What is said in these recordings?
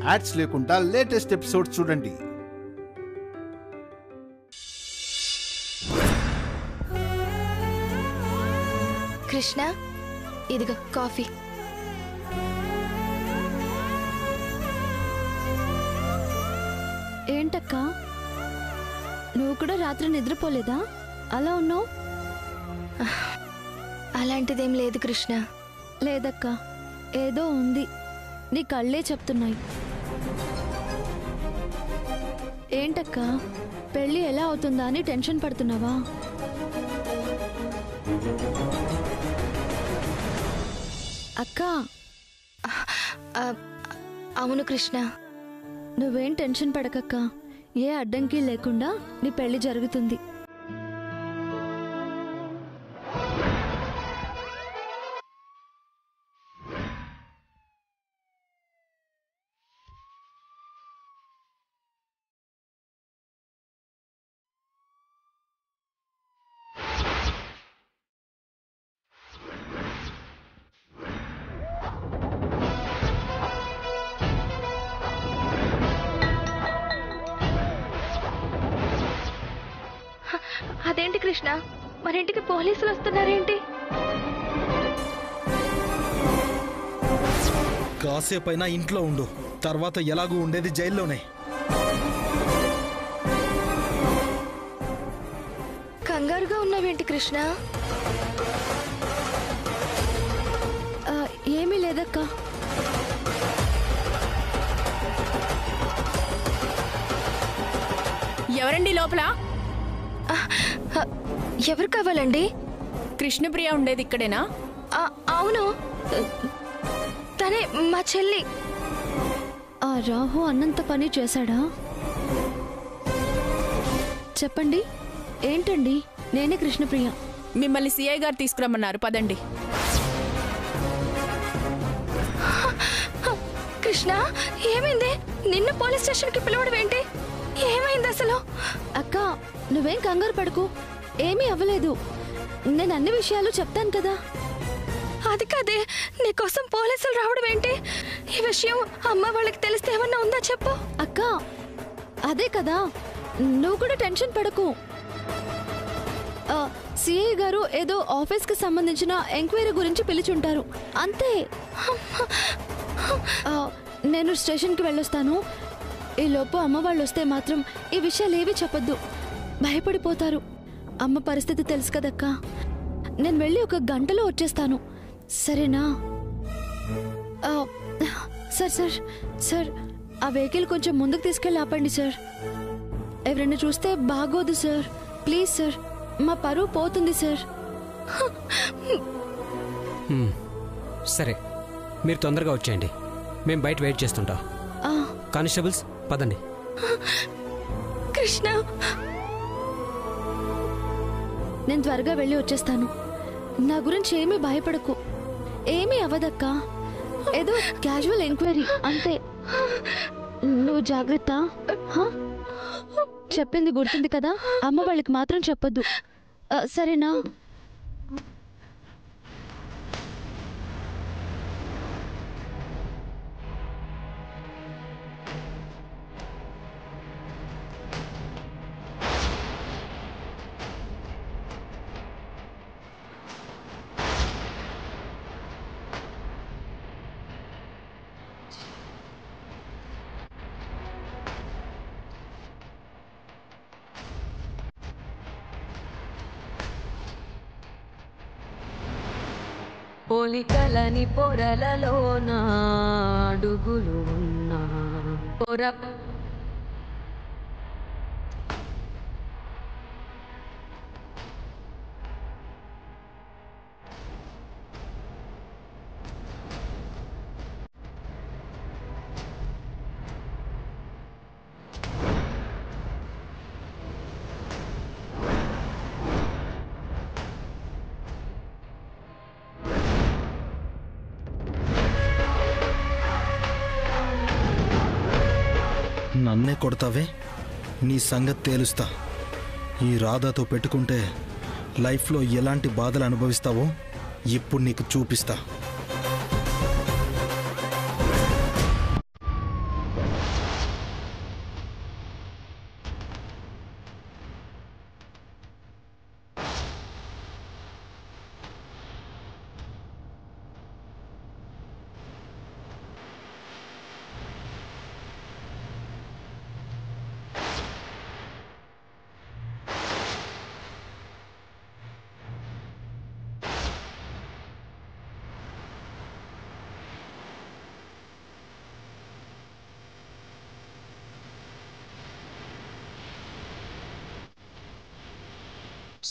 Ads లేకుండా latest episodes చూడండి. కృష్ణ, ఇదిగో కాఫీ. ఏంటక్క, నువ్వు కూడా రాత్రి నిద్రపోలేదా? అలా ఉన్నావు. అలాంటిదేం లేదు కృష్ణ. లేదక్క, ఏదో ఉంది. నీ కళ్ళే చెప్తున్నాయి. ఏంటక్క, పెళ్ళి ఎలా అవుతుందా అని టెన్షన్ పడుతున్నావా? అక్క. అవును కృష్ణ. నువ్వేం టెన్షన్ పడకక్క. ఏ అడ్డంకి లేకుండా నీ పెళ్లి జరుగుతుంది. అదేంటి కృష్ణ, మన ఇంటికి పోలీసులు వస్తున్నారేంటి? కాసేపైనా ఇంట్లో ఉండు, తర్వాత ఎలాగూ ఉండేది జైల్లోనే. కంగారుగా ఉన్నావేంటి కృష్ణ? ఏమీ లేదక్క. ఎవరండి లోపల? ఎవరు కావాలండి? కృష్ణప్రియ ఉండేది ఇక్కడేనా? అవును, తనే మా చెల్లి. ఆ రాహు అన్నంత పని చేశాడా? చెప్పండి, ఏంటండి? నేనే కృష్ణప్రియ. మిమ్మల్ని సిఐ గారు తీసుకురమ్మన్నారు, పదండి. కృష్ణ, ఏమైంది? నిన్న పోలీస్ స్టేషన్ కి పిలవడం ఏంటి? ఏమైంది అసలు? అక్క, నువ్వేం కంగారు పడకు, ఏమీ అవ్వలేదు. నేను అన్ని విషయాలు చెప్తాను కదా. అది కాదే, నీకోసం పోలీసులు రావడం ఏంటి? ఈ విషయం అమ్మ వాళ్ళకి తెలిస్తే ఏమన్నా ఉందా చెప్పు. అక్క, అదే కదా, నువ్వు కూడా టెన్షన్ పడకు. సిఐ గారు ఏదో ఆఫీస్కి సంబంధించిన ఎంక్వైరీ గురించి పిలిచుంటారు, అంతే. నేను స్టేషన్కి వెళ్ళొస్తాను. ఈ లోపు అమ్మ వాళ్ళు వస్తే మాత్రం ఈ విషయాలు ఏవి చెప్పొద్దు, భయపడిపోతారు. అమ్మ పరిస్థితి తెలుసు కదక్క. నేను వెళ్ళి 1 గంటలో వచ్చేస్తాను, సరేనా? సార్, ఆ వెహికల్ కొంచెం ముందుకు తీసుకెళ్ళి ఆపండి సార్. ఎవరైనా చూస్తే బాగోదు సార్, ప్లీజ్ సార్. మా పరువు పోతుంది సార్. సరే, మీరు తొందరగా వచ్చేయండి, మేము బయట వెయిట్ చేస్తుంటాం. కానిస్టేబుల్స్, పదండి. కృష్ణ, నేను త్వరగా వెళ్ళి వచ్చేస్తాను. నా గురించి ఏమీ భయపడకు, ఏమీ అవ్వదక్క. ఏదో క్యాజువల్ ఎంక్వైరీ అంతే. నువ్వు జాగ్రత్త. చెప్పింది గుర్తుంది కదా? అమ్మ వాళ్ళకి మాత్రం చెప్పొద్దు, సరేనా? పోలికలని పొరలలోన అడుగులు ఉన్నా పొర నన్నే కొడతావే? నీ సంగతి తేలుస్తా. ఈ రాధాతో పెట్టుకుంటే లైఫ్లో ఎలాంటి బాధలు అనుభవిస్తావో ఇప్పుడు నీకు చూపిస్తా.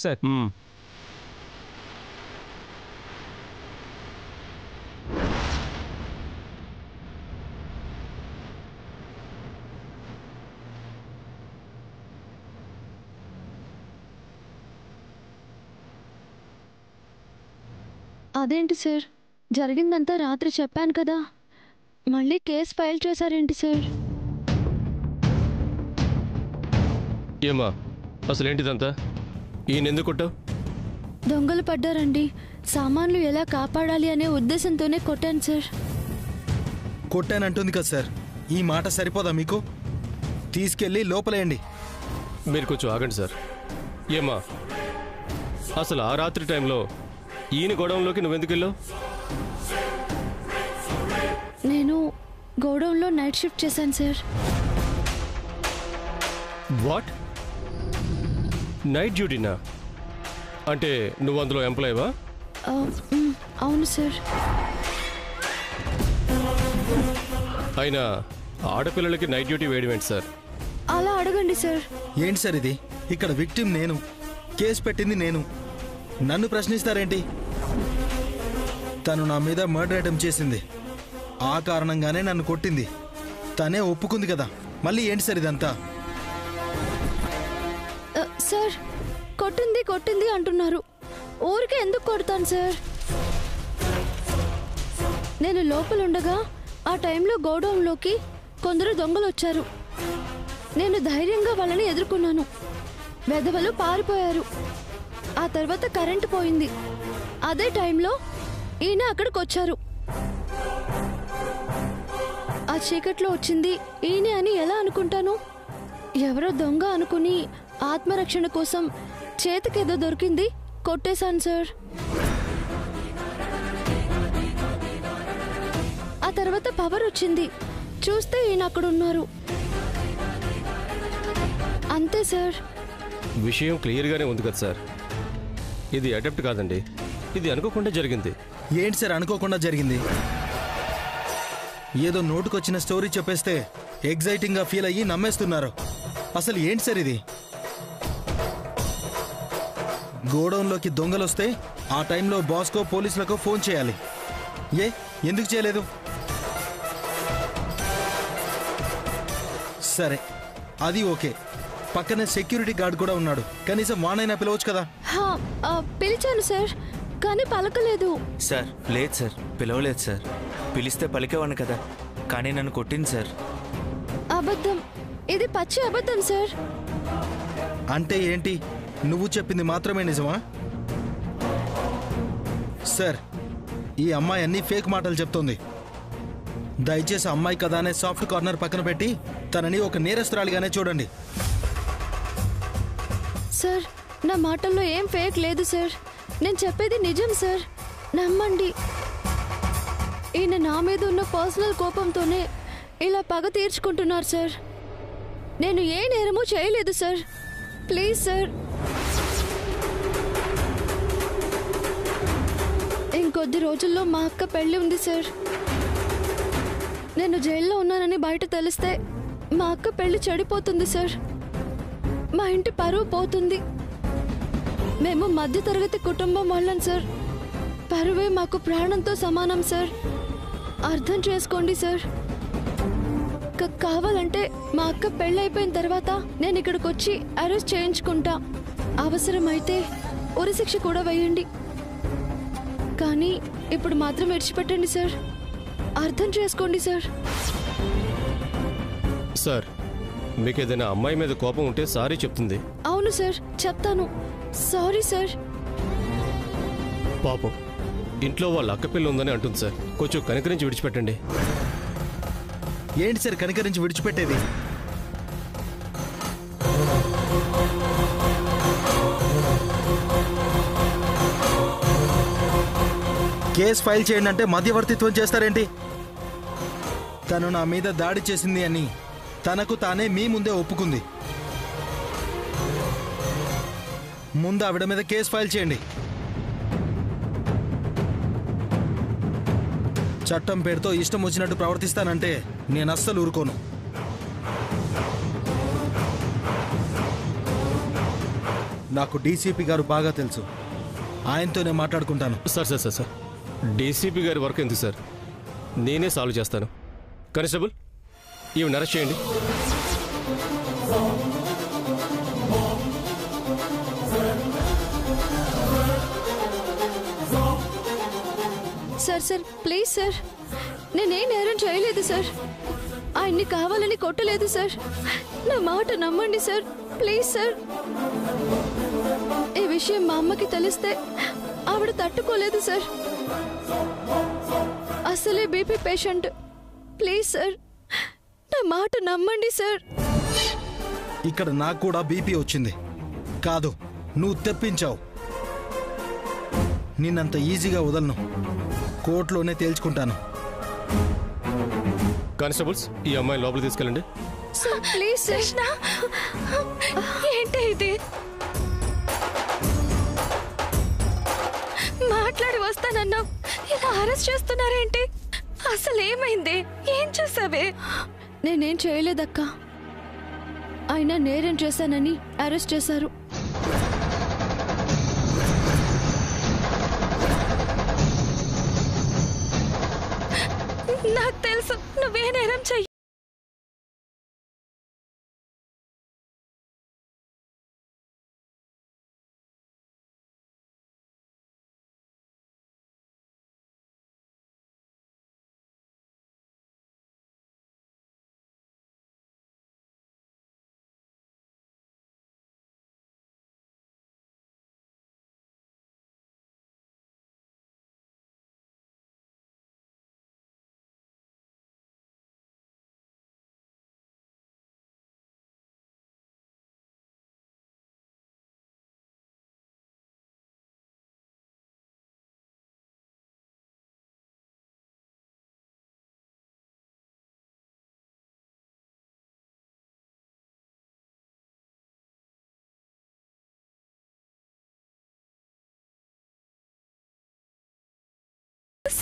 సార్. అదేంటి సార్, జరిగిందంతా రాత్రి చెప్పాను కదా, మళ్ళీ కేసు ఫైల్ చేశారేంటి సార్? ఏమా అసలేంటిదంతా? ఈయన ఎందుకు కొట్టావు? దొంగలు పడ్డారండి, సామాన్లు ఎలా కాపాడాలి అనే ఉద్దేశంతోనే కొట్టాను సార్. కొట్టానంటుంది కదా సార్, ఈ మాట సరిపోదా మీకు? తీసుకెళ్ళి లోపలేయండి. మీరు కొంచెం ఆగండి సార్. ఏమా అసలు ఆ రాత్రి టైంలో ఈయన గోడౌన్లోకి నువ్వెందుకు వెళ్ళావు? నేను గోడౌన్లో నైట్ షిఫ్ట్ చేశాను సార్. వాట్? నైట్ డ్యూటీనా? అంటే నువ్వు అందులో ఎంప్లాయీవా? అవును సార్. అయినా ఆడపిల్లలకి నైట్ డ్యూటీ వేయడం ఏంటి సార్? అలా అడగండి సార్. ఏంటి సార్ ఇది? ఇక్కడ విక్టిమ్ నేను, కేసు పెట్టింది నేను, నన్ను ప్రశ్నిస్తారేంటి? తను నా మీద మర్డర్ అటెంప్ట్ చేసింది, ఆ కారణంగానే నన్ను కొట్టింది, తనే ఒప్పుకుంది కదా, మళ్ళీ ఏంటి సార్ ఇదంతా? సార్, కొట్టింది కొట్టింది అంటున్నారు, ఊరికే ఎందుకు కొడతాను సార్? నేను లోపలుండగా ఆ టైంలో గోడౌన్లోకి కొందరు దొంగలు వచ్చారు. నేను ధైర్యంగా వాళ్ళని ఎదుర్కొన్నాను. వెధవలు పారిపోయారు. ఆ తర్వాత కరెంటు పోయింది. అదే టైంలో ఈయన అక్కడికి వచ్చారు. ఆ చీకట్లో వచ్చింది ఈయనే అని ఎలా అనుకుంటాను? ఎవరో దొంగ అనుకుని ఆత్మరక్షణ కోసం చేతికేదో దొరికింది, కొట్టేశాను సార్. ఆ తర్వాత పవర్ వచ్చింది, చూస్తే ఈయన అక్కడ ఉన్నారు. అంతే సార్. విషయం క్లియర్గానే ఉంది కదా సార్. ఇది అటెంప్ట్ కాదండి, ఇది అనుకోకుండా జరిగింది. ఏంటి సార్ అనుకోకుండా జరిగింది? ఏదో నోటుకొచ్చిన స్టోరీ చెప్పేస్తే ఎగ్జైటింగ్గా ఫీల్ అయ్యి నమ్మేస్తున్నారు. అసలు ఏంటి సార్ ఇది? గోడౌన్లోకి దొంగలొస్తే ఆ టైంలో బాస్కో పోలీసులకు ఫోన్ చేయాలి. ఎందుకు చేయలేదు? సరే, అది ఓకే. పక్కనే సెక్యూరిటీ గార్డ్ కూడా ఉన్నాడు, కనీసం వానైనా పిలవచ్చు కదా. పిలిచాను సార్, కానీ పలకలేదు. సార్ లేదు సార్, పిలవలేదు సార్. పిలిస్తే పలికేవాడిని కదా, కానీ నన్ను కొట్టింది సార్. అబద్ధం, ఇది పచ్చి అబద్ధం సార్. అంటే ఏంటి? నువ్వు చెప్పింది మాత్రమే నిజమా? సార్, ఈ అమ్మాయి అన్ని ఫేక్ మాటలు చెప్తోంది. దయచేసి అమ్మాయి కదా అనే సాఫ్ట్ కార్నర్ పక్కన పెట్టి తనని ఒక నేరస్తురాలిగానే చూడండి. సార్, నా మాటల్లో ఏం ఫేక్ లేదు సార్. నేను చెప్పేది నిజం సార్, నమ్మండి. ఈయన నా మీద ఉన్న పర్సనల్ కోపంతోనే ఇలా పగ తీర్చుకుంటున్నారు సార్. నేను ఏ నేరమూ చేయలేదు సార్. Please sir. ఇంకొద్ది రోజుల్లో మా అక్క పెళ్లి ఉంది సార్. నేను జైల్లో ఉన్నానని బయట తెలిస్తే మా అక్క పెళ్లి చెడిపోతుంది సార్. మా ఇంటి పరువు పోతుంది. మేము మధ్యతరగతి కుటుంబం వాళ్ళం సార్. పరువే మాకు ప్రాణంతో సమానం సార్. అర్థం చేసుకోండి సార్. కావాలంటే మా అక్క పెళ్ళైపోయిన తర్వాత నేను ఇక్కడికి వచ్చి అరెస్ట్ చేయించుకుంటా. అవసరమైతే ఉరిశిక్ష కూడా వేయండి. కానీ ఇప్పుడు మాత్రం విడిచిపెట్టండి సార్. అర్థం చేసుకోండి సార్. సార్, మీకు ఏదైనా అమ్మాయి మీద కోపం ఉంటే సారీ చెప్తుంది. అవును సార్, చెప్తాను. Sorry sir. పాపం, ఇంట్లో వాళ్ళ అక్కపిల్ల ఉందని అంటుంది సార్. కొంచెం కనికరించి విడిచిపెట్టండి. ఏంటి సార్ కనికరించి విడిచిపెట్టేది? కేసు ఫైల్ చేయండి అంటే మధ్యవర్తిత్వం చేస్తారేంటి? తను నా మీద దాడి చేసింది అని తనకు తానే మీ ముందే ఒప్పుకుంది. ముందు ఆవిడ మీద కేసు ఫైల్ చేయండి. చట్టం పేరుతో ఇష్టం వచ్చినట్టు ప్రవర్తిస్తానంటే నేను అస్సలు ఊరుకోను. నాకు డీసీపీ గారు బాగా తెలుసు, ఆయనతోనే మాట్లాడుకుంటాను. సార్ డీసీపీ గారి వర్క్ ఎందుకు సార్, నేనే సాల్వ్ చేస్తాను. కానిస్టేబుల్, ఈవిని అరెస్ట్ చేయండి. సార్ ప్లీజ్ సార్, నేనేం నేరం చేయలేదు సార్. ఆయన్ని కావాలని కొట్టలేదు సార్. నా మాట నమ్మండి సార్, ప్లీజ్ సార్. ఈ విషయం మా అమ్మకి తెలిస్తే ఆవిడ తట్టుకోలేదు సార్. అసలే బీపీ పేషెంట్. ప్లీజ్ సార్, నా మాట నమ్మండి సార్. ఇక్కడ నాకు కూడా బీపీ వచ్చింది. కాదు, నువ్వు తెప్పించావు. నిన్నంత ఈజీగా వదలను. కోర్టులోనే తేల్చుకుంటాను. కానిస్టేబుల్స్, ఈ అమ్మాయిని లోపలికి తీసుకెళ్ళండి. సార్ ప్లీజ్ కృష్ణ, ఏంటి ఇది? మాట్లాడి వస్తానన్నావు, ఇలా అరెస్ట్ చేస్తున్నారేంటి? అసలు ఏమైంది? ఏం చేసావే? నేనేం చేయలేదక్కా. ఆయన నేరం చేశానని అరెస్ట్ చేశారు. నాకు తెలుసు నువ్వే నేరం చెయ్యి.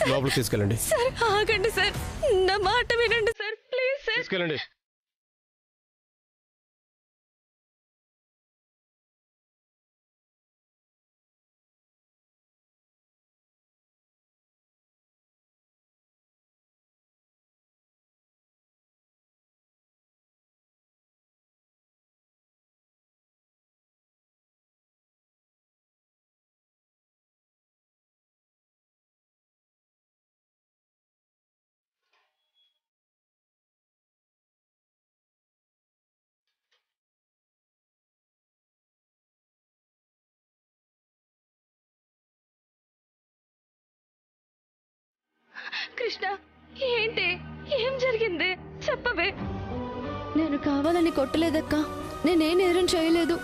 లోపలికి తీసుకెళ్ళండి. సార్ ఆగండి సార్, నా మాట వినండి సార్, ప్లీజ్ సార్. తీసుకెళ్ళండి. కృష్ణ, ఏంటి? ఏం జరిగింది? చెప్పవే. నేను కావాలని కొట్టలేదక్కా. నేనే నేరం చేయలేదు.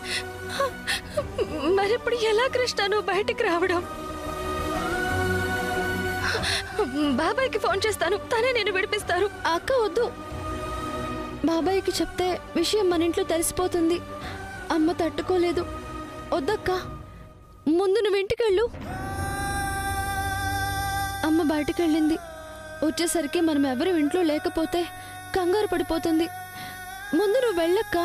మరిప్పుడు ఎలా కృష్ణ నువ్వు బయటికి రావడం? బాబాయ్కి ఫోన్ చేస్తాను, తనే నేను విడిపిస్తారు. అక్క వద్దు. బాబాయ్కి చెప్తే విషయం మన ఇంట్లో తెలిసిపోతుంది. అమ్మ తట్టుకోలేదు. వద్దక్కా, ముందు నువ్వు ఇంటికెళ్ళు. అమ్మ బయటకెళ్ళింది. వచ్చేసరికి మనం ఎవరు ఇంట్లో లేకపోతే కంగారు పడిపోతుంది. ముందు నువ్వు వెళ్ళక్క.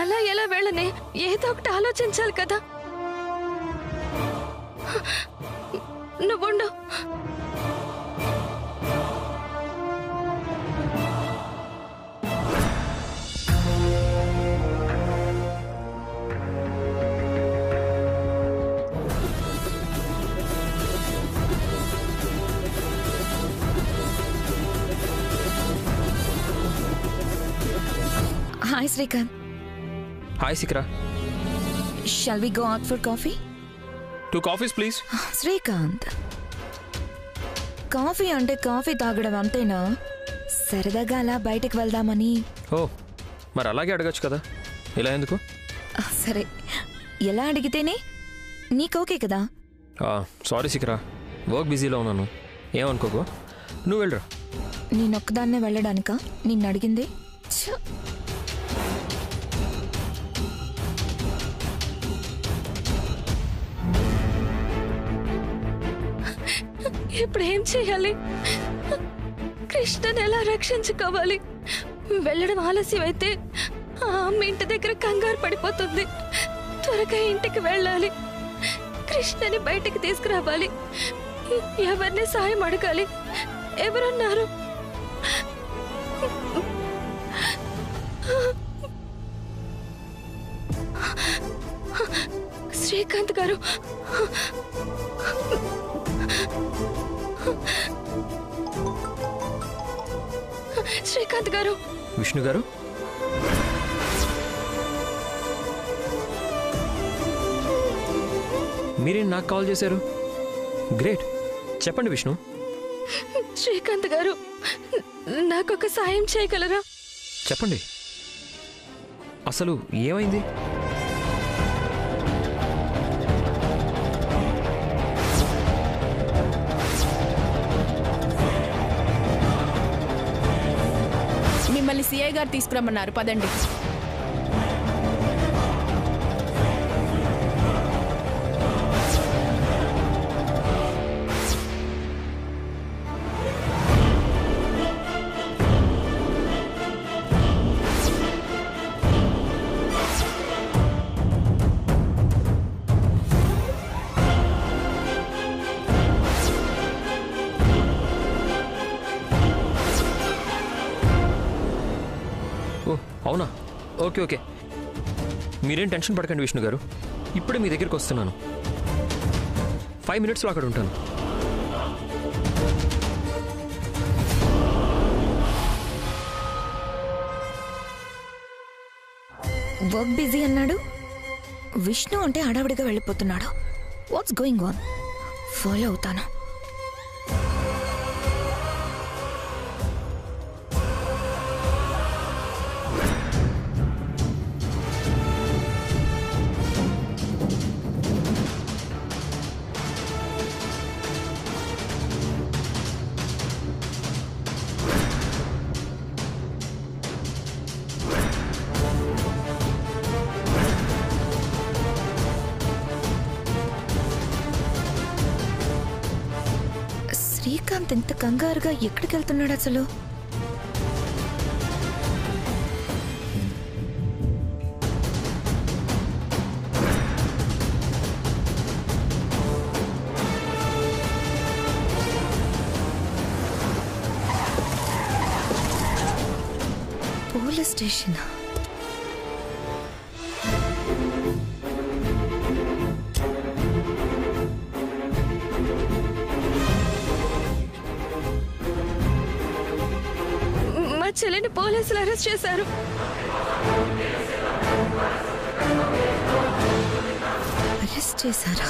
అలా ఎలా వెళ్ళనే? ఏదో ఒకటి ఆలోచించాలి కదా. నువ్వుండు. Hi, Srikanth. Hi, Sikra. Shall we go out for coffee? 2 coffees, please. Srikanth. Coffee అంటే కాఫీ తాగడం అంతేనా? సరదాగా అలా బయటకు వెళ్దామని. ఓ, మరి అలాగే అడగచ్చు కదా, ఇలా ఎందుకు? సరే, ఎలా అడిగితేనే నీకు ఓకే కదా? సారీ సిక్రా, వర్క్ బిజీలో ఉన్నాను, ఏమనుకోకు. నువ్వు వెళ్ళరా. నేనొక్కదాన్నే వెళ్ళడానికా నిన్ను అడిగింది? ఇప్పుడు ఏం చేయాలి? కృష్ణని ఎలా రక్షించుకోవాలి? వెళ్ళడం ఆలస్యం అయితే అమ్మ ఇంటి దగ్గర కంగారు పడిపోతుంది. త్వరగా ఇంటికి వెళ్ళాలి. కృష్ణని బయటికి తీసుకురావాలి. ఎవరిని సాయం అడగాలి? ఎవరున్నారు? శ్రీకాంత్ గారు, శ్రీకాంత్ గారు. విష్ణు గారు, మీరేం నాకు కాల్ చేశారు? గ్రేట్, చెప్పండి విష్ణు. శ్రీకాంత్ గారు, నాకొక సాయం చేయగలరా? చెప్పండి, అసలు ఏమైంది? మిమ్మల్ని సిఐ గారు తీసుకురమ్మన్నారు, పదండి. అవునా? ఓకే ఓకే, మీరేం టెన్షన్ పడకండి విష్ణు గారు. ఇప్పుడే మీ దగ్గరికి వస్తున్నాను. 5 minutesలో అక్కడ ఉంటాను. వర్క్ బిజీ అన్నాడు. విష్ణు అంటే హడావిడిగా వెళ్ళిపోతున్నాడు. What's going on? ఫాలో అవుతాను. శ్రీకాంత్ ఇంత కంగారుగా ఎక్కడికి వెళ్తున్నాడు అసలు? Police station. చెల్లిని పోలీసులు అరెస్ట్ చేశారు. అరెస్ట్ చేశారా?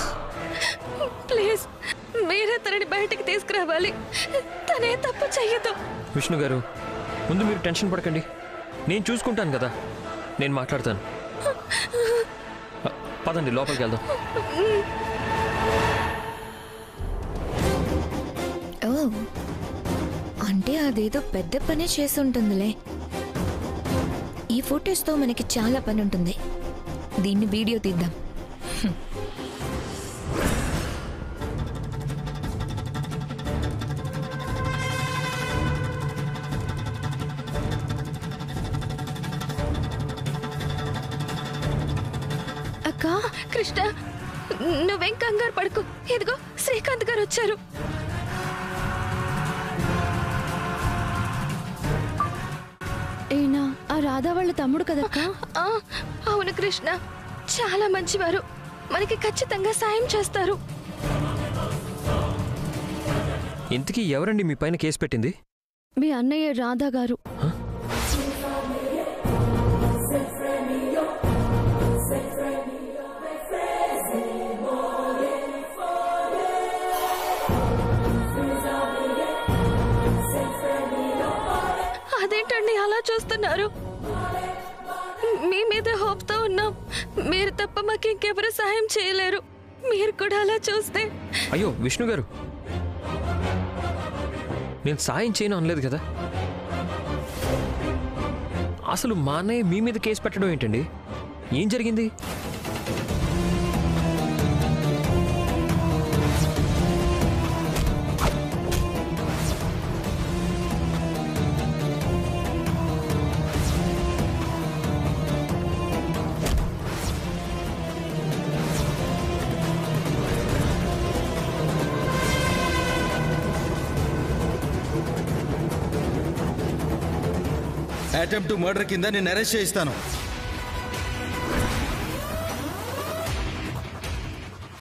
ప్లీజ్ మీరే తనని బయటికి తీసుకురావాలి. తనే తప్పు చెయ్యదు. విష్ణు గారు, ముందు మీరు టెన్షన్ పడకండి. నేను చూసుకుంటాను కదా, నేను మాట్లాడతాను. పదండి, లోపలికి వెళ్దాం. ఓ, అంటే అదేదో పెద్ద పనే చేసి ఉంటుందిలే. ఈ ఫోటోస్తో మనకి చాలా పని ఉంటుంది. దీన్ని వీడియో తీద్దాం. అక్క, కృష్ణ, నువ్వేం కంగారు పడుకో. ఇదిగో శ్రీకాంత్ గారు వచ్చారు. ఈయన ఆ రాధా వాళ్ళ తమ్ముడు కదక్క? అవును కృష్ణ, చాలా మంచివారు. మనకి ఖచ్చితంగా సాయం చేస్తారు. ఇంతకీ ఎవరండి మీ పైన కేసు పెట్టింది? మీ అన్నయ్య రాధా గారు. అదేంటండి అలా చూస్తున్నారు? మీ మీద హోప్తో ఉన్నాం. మీరు తప్ప మాకు ఇంకెవరు సహాయం చేయలేరు. మీరు కూడా అలా చూస్తే. అయ్యో విష్ణు గారు, నేను సాయం చేయను అనలేదు కదా. అసలు మా అన్నయ్య మీ మీద కేసు పెట్టడం ఏంటండి? ఏం జరిగింది? అటెంప్ట్ మర్డర్ కింద నేను అరెస్ట్ చేయిస్తాను